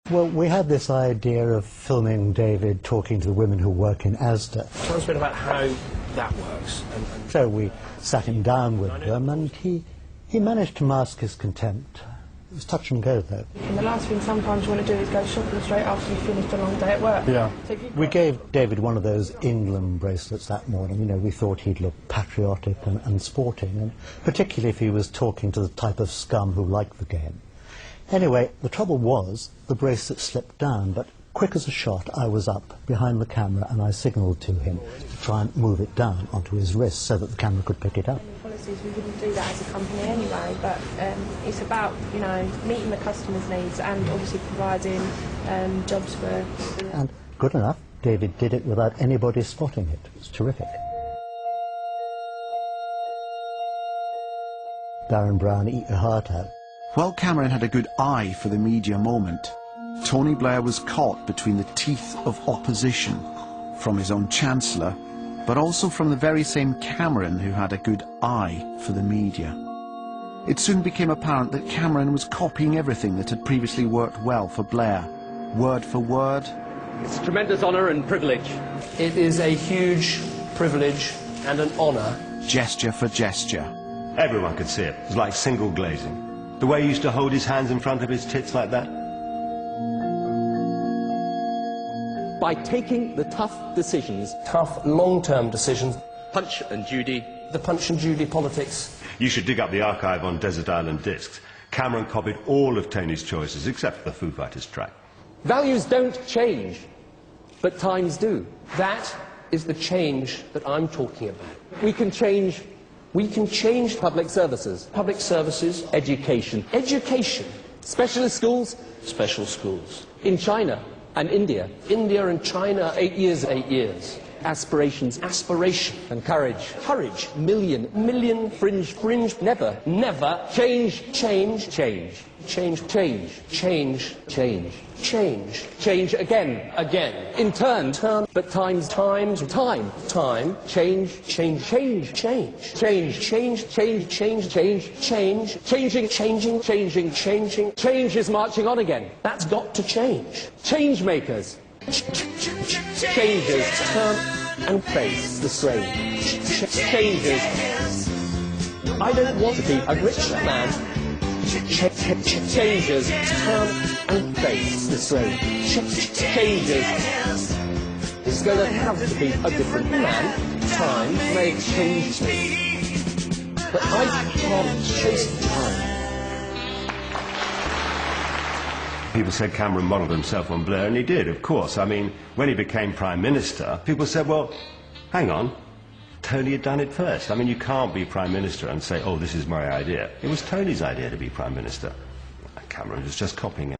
Well, we had this idea of filming David talking to the women who work in Asda. Tell us a bit about how that works. So we sat him down with them, and he managed to mask his contempt. It was touch and go, though. And the last thing sometimes you want to do is go shopping straight after you've finished a long day at work. Yeah. So we gave David one of those England bracelets that morning. You know, we thought he'd look patriotic and sporting, and particularly if he was talking to the type of scum who liked the game. Anyway, the trouble was the bracelet slipped down, but quick as a shot, I was up behind the camera and I signalled to him to try and move it down onto his wrist so that the camera could pick it up. Policies, we wouldn't do that as a company anyway, but it's about, you know, meeting the customers' needs and obviously providing jobs for... And good enough, David did it without anybody spotting it. It was terrific. Darren Brown, eat your heart out. While Cameron had a good eye for the media moment, Tony Blair was caught between the teeth of opposition from his own Chancellor, but also from the very same Cameron who had a good eye for the media. It soon became apparent that Cameron was copying everything that had previously worked well for Blair, word for word. It's a tremendous honour and privilege. It is a huge privilege and an honour. Gesture for gesture. Everyone could see it. It was like single glazing. The way he used to hold his hands in front of his tits like that. By taking the tough decisions, Tough, long-term decisions. Punch and Judy, The Punch and Judy politics. You should dig up the archive on Desert Island Discs. Cameron copied all of Tony's choices except for the Foo Fighters track. values don't change, but times do. That is the change that I'm talking about. We can change public services, education, specialist schools, Special schools. in China and India, India and China, 8 years, 8 years. aspirations, Aspiration. and courage, Courage. million, fringe, Never. change, Change. change, Change. change, Change. change again, in turn, but times, time, Time. change, Change. changing, change is marching on again. That's got to change. Change makers, changers, Turn and face the strain. changers. I don't want to be a rich man. Changers, Turn and face the strain. changers. It's going to have to be a different man. Time may change me. But I can't chase time. People said Cameron modelled himself on Blair, and he did, of course. I mean, when he became Prime Minister, people said, well, hang on, Tony had done it first. I mean, you can't be Prime Minister and say, oh, this is my idea. It was Tony's idea to be Prime Minister. Cameron was just copying it.